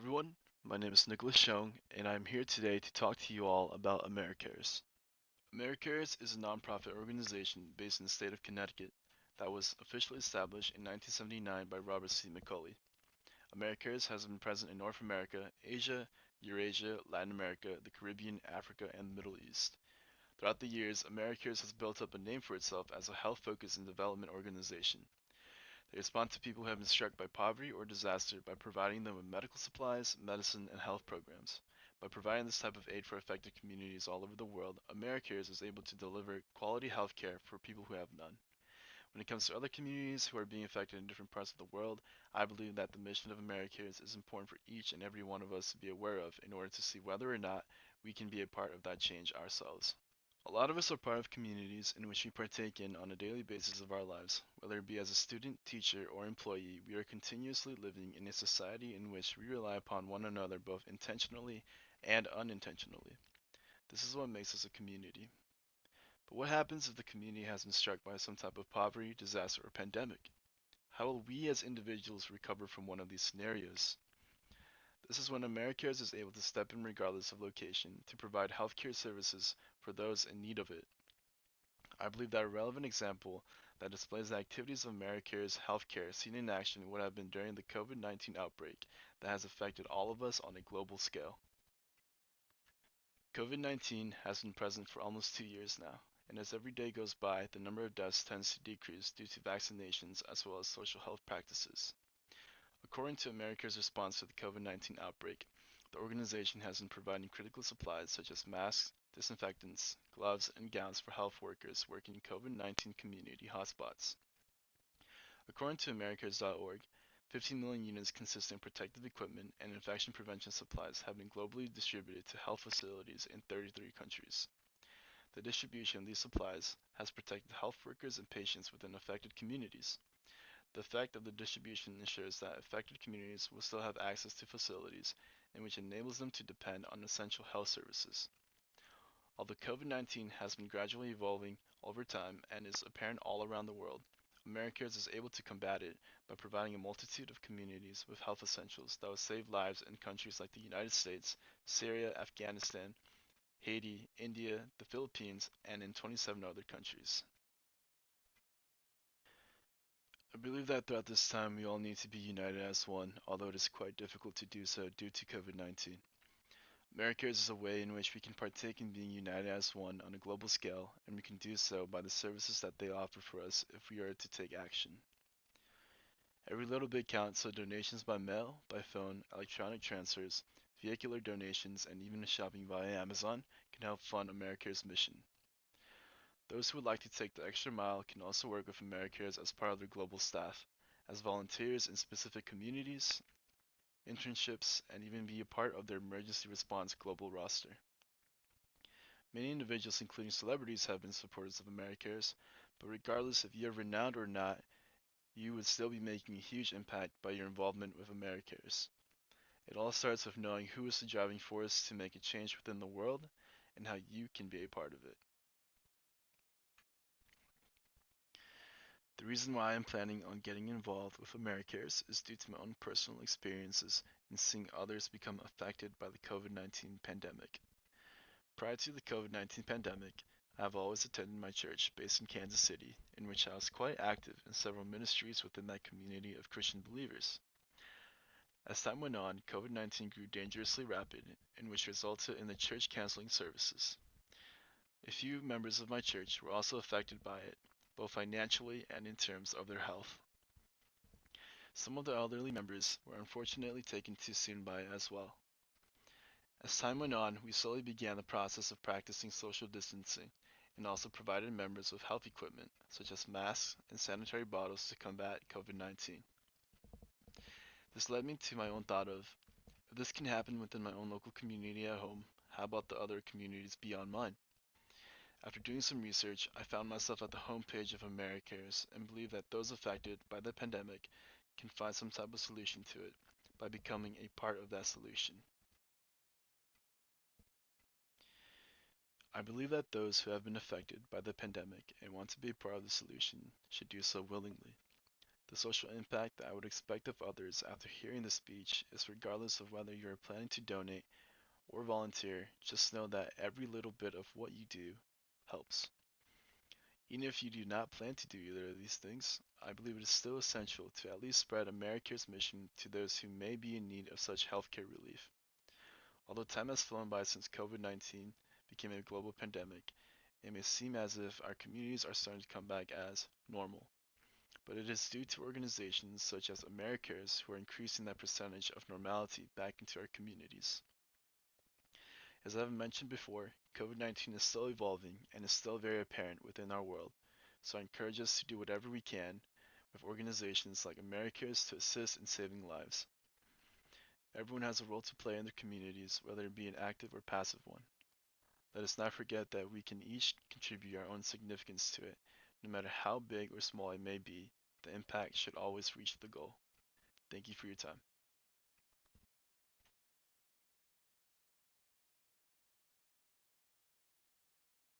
everyone, my name is Nicholas Xiong, and I'm here today to talk to you all about AmeriCares. AmeriCares is a nonprofit organization based in the state of Connecticut that was officially established in 1979 by Robert C. McCauley. AmeriCares has been present in North America, Asia, Eurasia, Latin America, the Caribbean, Africa, and the Middle East. Throughout the years, AmeriCares has built up a name for itself as a health-focused and development organization. They respond to people who have been struck by poverty or disaster by providing them with medical supplies, medicine, and health programs. By providing this type of aid for affected communities all over the world, AmeriCares is able to deliver quality health care for people who have none. When it comes to other communities who are being affected in different parts of the world, I believe that the mission of AmeriCares is important for each and every one of us to be aware of in order to see whether or not we can be a part of that change ourselves. A lot of us are part of communities in which we partake in on a daily basis of our lives. Whether it be as a student, teacher, or employee, we are continuously living in a society in which we rely upon one another both intentionally and unintentionally. This is what makes us a community. But what happens if the community has been struck by some type of poverty, disaster, or pandemic? How will we as individuals recover from one of these scenarios? This is when AmeriCares is able to step in regardless of location to provide healthcare services for those in need of it. I believe that a relevant example that displays the activities of AmeriCare's healthcare seen in action would have been during the COVID-19 outbreak that has affected all of us on a global scale. COVID-19 has been present for almost 2 years now, and as every day goes by, the number of deaths tends to decrease due to vaccinations as well as social health practices. According to AmeriCare's response to the COVID-19 outbreak, the organization has been providing critical supplies such as masks, disinfectants, gloves, and gowns for health workers working in COVID-19 community hotspots. According to Americares.org, 15 million units consisting of protective equipment and infection prevention supplies have been globally distributed to health facilities in 33 countries. The distribution of these supplies has protected health workers and patients within affected communities. The effect of the distribution ensures that affected communities will still have access to facilities, and which enables them to depend on essential health services. Although COVID-19 has been gradually evolving over time and is apparent all around the world, AmeriCares is able to combat it by providing a multitude of communities with health essentials that will save lives in countries like the United States, Syria, Afghanistan, Haiti, India, the Philippines, and in 27 other countries. I believe that throughout this time we all need to be united as one, although it is quite difficult to do so due to COVID-19. AmeriCares is a way in which we can partake in being united as one on a global scale, and we can do so by the services that they offer for us if we are to take action. Every little bit counts, so donations by mail, by phone, electronic transfers, vehicular donations, and even shopping via Amazon can help fund AmeriCare's mission. Those who would like to take the extra mile can also work with AmeriCares as part of their global staff, as volunteers in specific communities, internships, and even be a part of their emergency response global roster. Many individuals, including celebrities, have been supporters of AmeriCares, but regardless if you are renowned or not, you would still be making a huge impact by your involvement with AmeriCares. It all starts with knowing who is the driving force to make a change within the world and how you can be a part of it. The reason why I am planning on getting involved with AmeriCares is due to my own personal experiences in seeing others become affected by the COVID-19 pandemic. Prior to the COVID-19 pandemic, I have always attended my church based in Kansas City, in which I was quite active in several ministries within that community of Christian believers. As time went on, COVID-19 grew dangerously rapid, in which resulted in the church canceling services. A few members of my church were also affected by it, both financially and in terms of their health. Some of the elderly members were unfortunately taken too soon by it as well. As time went on, we slowly began the process of practicing social distancing and also provided members with health equipment, such as masks and sanitary bottles to combat COVID-19. This led me to my own thought of, if this can happen within my own local community at home, how about the other communities beyond mine? After doing some research, I found myself at the homepage of AmeriCares and believe that those affected by the pandemic can find some type of solution to it by becoming a part of that solution. I believe that those who have been affected by the pandemic and want to be a part of the solution should do so willingly. The social impact that I would expect of others after hearing the speech is regardless of whether you are planning to donate or volunteer, just know that every little bit of what you do helps. Even if you do not plan to do either of these things, I believe it is still essential to at least spread America's mission to those who may be in need of such healthcare relief. Although time has flown by since COVID-19 became a global pandemic, it may seem as if our communities are starting to come back as normal. But it is due to organizations such as AmeriCares who are increasing that percentage of normality back into our communities. As I've mentioned before, COVID-19 is still evolving and is still very apparent within our world, so I encourage us to do whatever we can with organizations like AmeriCares to assist in saving lives. Everyone has a role to play in their communities, whether it be an active or passive one. Let us not forget that we can each contribute our own significance to it. No matter how big or small it may be, the impact should always reach the goal. Thank you for your time.